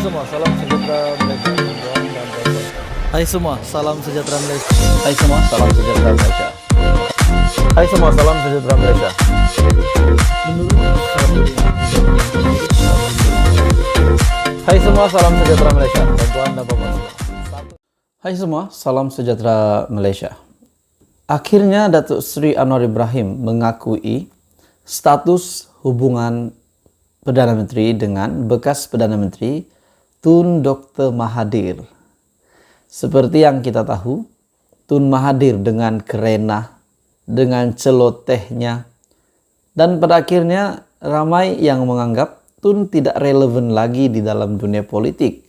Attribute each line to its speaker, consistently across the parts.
Speaker 1: semua, salam sejahtera Malaysia. Hai semua, salam sejahtera Malaysia. Hai semua, salam sejahtera Malaysia. Hai semua, salam sejahtera Malaysia. Hai semua, salam sejahtera Malaysia. Bantuan dan Bapak semua. Hai semua, salam sejahtera Malaysia. Akhirnya Datuk Seri Anwar Ibrahim mengakui status hubungan Perdana Menteri dengan bekas Perdana Menteri Tun Dr. Mahathir. Seperti yang kita tahu, Tun Mahathir dengan kerenah, dengan celotehnya, dan pada akhirnya ramai yang menganggap Tun tidak relevan lagi di dalam dunia politik.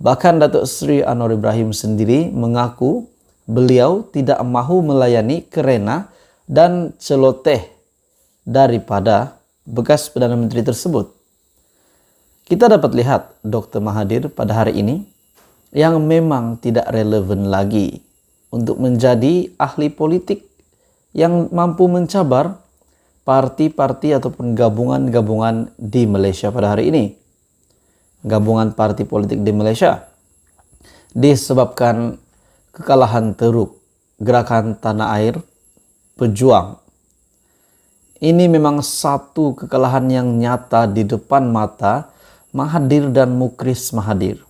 Speaker 1: Bahkan Datuk Seri Anwar Ibrahim sendiri mengaku beliau tidak mahu melayani kerenah dan celoteh daripada bekas Perdana Menteri tersebut. Kita dapat lihat Dr. Mahathir pada hari ini yang memang tidak relevan lagi untuk menjadi ahli politik yang mampu mencabar parti-parti ataupun gabungan-gabungan di Malaysia pada hari ini. Gabungan parti politik di Malaysia disebabkan kekalahan teruk Gerakan Tanah Air Pejuang. Ini memang satu kekalahan yang nyata di depan mata Mahathir dan Mukris Mahathir.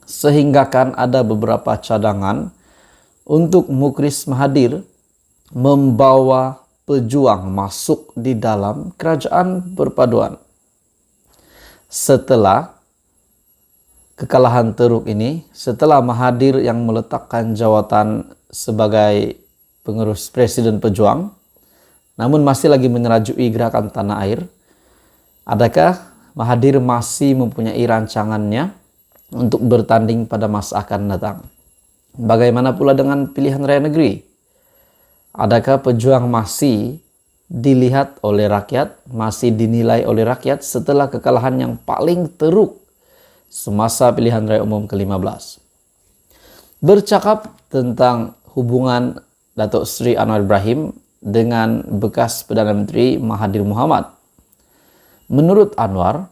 Speaker 1: Sehingga kan ada beberapa cadangan untuk Mukris Mahathir membawa Pejuang masuk di dalam kerajaan perpaduan. Setelah kekalahan teruk ini, setelah Mahathir yang meletakkan jawatan sebagai pengurus Presiden Pejuang, namun masih lagi menyerajui Gerakan Tanah Air, adakah Mahathir masih mempunyai rancangannya untuk bertanding pada masa akan datang? Bagaimana pula dengan pilihan raya negeri? Adakah Pejuang masih dilihat oleh rakyat, masih dinilai oleh rakyat setelah kekalahan yang paling teruk semasa pilihan raya umum ke-15? Bercakap tentang hubungan Datuk Seri Anwar Ibrahim dengan bekas Perdana Menteri Mahathir Mohamad. Menurut Anwar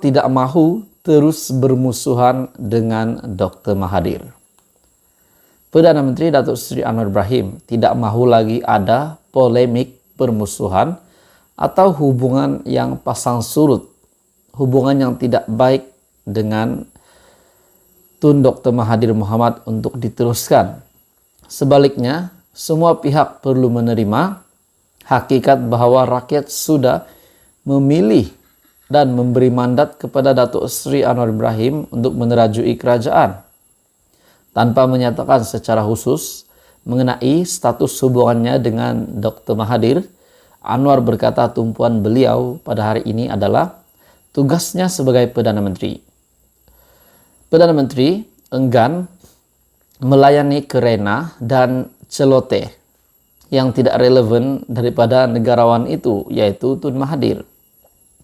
Speaker 1: tidak mahu terus bermusuhan dengan Dr. Mahathir. Perdana Menteri Datuk Seri Anwar Ibrahim tidak mahu lagi ada polemik permusuhan atau hubungan yang pasang surut, hubungan yang tidak baik dengan Tun Dr. Mahathir Mohamad untuk diteruskan. Sebaliknya, semua pihak perlu menerima hakikat bahwa rakyat sudah memilih dan memberi mandat kepada Datuk Seri Anwar Ibrahim untuk menerajui kerajaan. Tanpa menyatakan secara khusus mengenai status hubungannya dengan Dr. Mahathir, Anwar berkata tumpuan beliau pada hari ini adalah tugasnya sebagai Perdana Menteri. Perdana Menteri enggan melayani kerenah dan celoteh yang tidak relevan daripada negarawan itu, yaitu Tun Mahathir.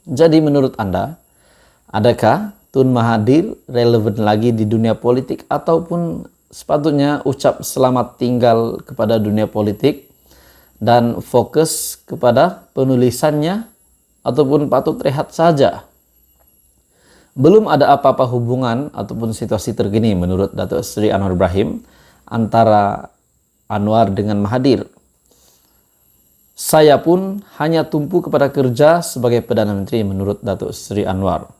Speaker 1: Jadi menurut Anda, adakah Tun Mahathir relevan lagi di dunia politik ataupun sepatutnya ucap selamat tinggal kepada dunia politik dan fokus kepada penulisannya ataupun patut rehat saja? Belum ada apa-apa hubungan ataupun situasi terkini menurut Datuk Seri Anwar Ibrahim antara Anwar dengan Mahathir. Saya pun hanya tumpu kepada kerja sebagai Perdana Menteri menurut Datuk Seri Anwar.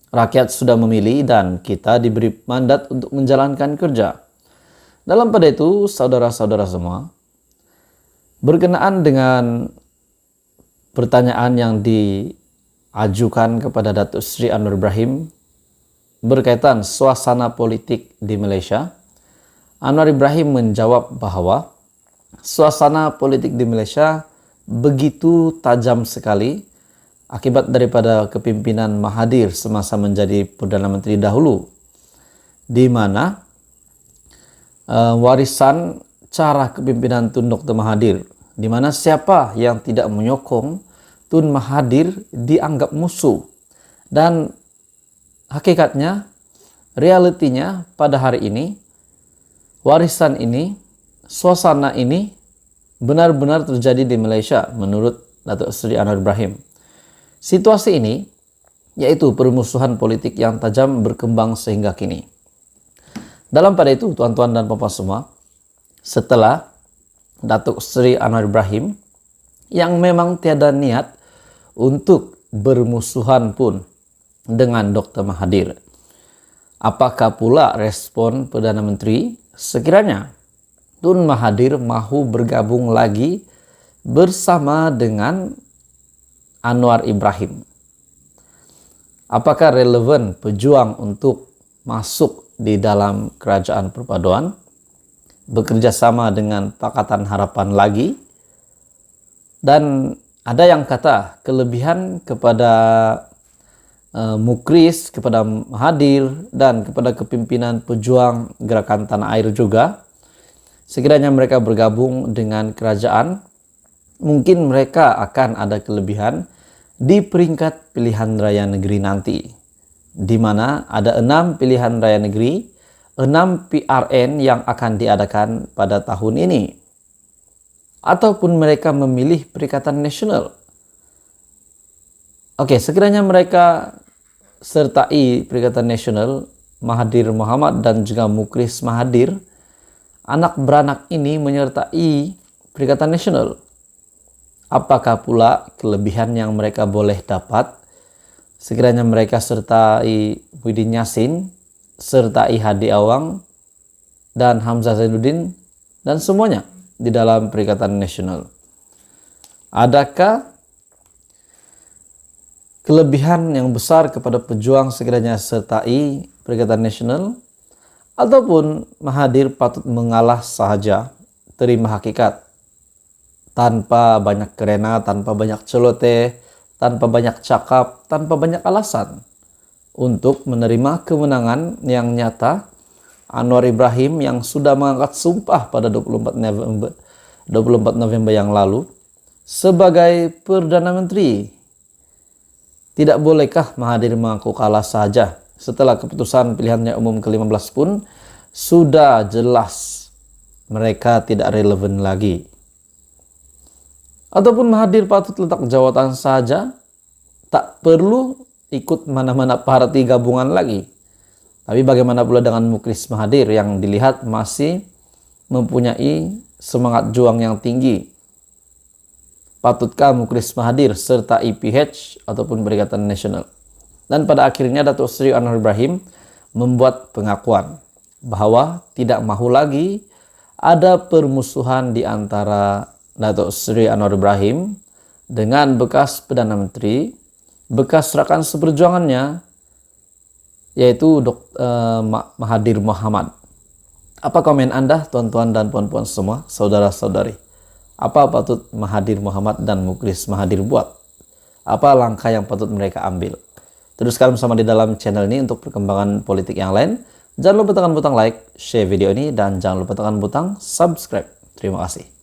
Speaker 1: Rakyat sudah memilih dan kita diberi mandat untuk menjalankan kerja. Dalam pada itu, saudara-saudara semua, berkenaan dengan pertanyaan yang diajukan kepada Datuk Seri Anwar Ibrahim berkaitan suasana politik di Malaysia, Anwar Ibrahim menjawab bahwa suasana politik di Malaysia begitu tajam sekali akibat daripada kepimpinan Mahathir semasa menjadi Perdana Menteri dahulu, di mana warisan cara kepimpinan Tun Dr. Mahathir, di mana siapa yang tidak menyokong Tun Mahathir dianggap musuh. Dan hakikatnya, realitinya pada hari ini, warisan ini, suasana ini benar-benar terjadi di Malaysia menurut Datuk Seri Anwar Ibrahim. Situasi ini yaitu permusuhan politik yang tajam berkembang sehingga kini. Dalam pada itu, tuan-tuan dan puan-puan semua, setelah Datuk Seri Anwar Ibrahim yang memang tiada niat untuk bermusuhan pun dengan Dr. Mahathir, apakah pula respon Perdana Menteri sekiranya Tun Mahathir mahu bergabung lagi bersama dengan Anwar Ibrahim? Apakah relevan pejuang untuk masuk di dalam kerajaan perpaduan, bekerja sama dengan Pakatan Harapan lagi? Dan ada yang kata kelebihan kepada Mukris, kepada Mahathir, dan kepada kepimpinan pejuang Gerakan Tanah Air juga, sekiranya mereka bergabung dengan kerajaan, mungkin mereka akan ada kelebihan di peringkat pilihan raya negeri nanti, di mana ada 6 pilihan raya negeri, 6 PRN yang akan diadakan pada tahun ini. Ataupun mereka memilih Perikatan Nasional. Oke, sekiranya mereka sertai Perikatan Nasional, Mahathir Mohamad dan juga Mukris Mahathir, anak beranak ini menyertai Perikatan Nasional. Apakah pula kelebihan yang mereka boleh dapat sekiranya mereka sertai Muhyiddin Yassin, sertai Hadi Awang, dan Hamzah Zainuddin, dan semuanya di dalam Perikatan Nasional? Adakah kelebihan yang besar kepada pejuang sekiranya sertai Perikatan Nasional, ataupun Mahathir patut mengalah sahaja, terima hakikat, tanpa banyak kerena, tanpa banyak celoteh, tanpa banyak cakap, tanpa banyak alasan, untuk menerima kemenangan yang nyata Anwar Ibrahim yang sudah mengangkat sumpah pada 24 November yang lalu sebagai Perdana Menteri? Tidak bolehkah Mahathir mengaku kalah saja setelah keputusan pilihannya umum ke-15 pun sudah jelas mereka tidak relevan lagi? Ataupun Mahathir patut letak jawatan saja, tak perlu ikut mana-mana parti gabungan lagi? Tapi bagaimana pula dengan Mukris Mahathir yang dilihat masih mempunyai semangat juang yang tinggi? Patutkah Mukris Mahathir serta IPH ataupun Perikatan Nasional? Dan pada akhirnya Datuk Seri Anwar Ibrahim membuat pengakuan bahwa tidak mahu lagi ada permusuhan di antara Datuk Seri Anwar Ibrahim dengan bekas Perdana Menteri, bekas rekan seperjuangannya, yaitu Mahathir Mohamad. Apa komen Anda, tuan-tuan dan puan-puan semua, saudara-saudari? Apa patut Mahathir Mohamad dan Mukris Mahathir buat? Apa langkah yang patut mereka ambil? Teruskan bersama di dalam channel ini untuk perkembangan politik yang lain. Jangan lupa tekan butang like, share video ini, dan jangan lupa tekan butang subscribe. Terima kasih.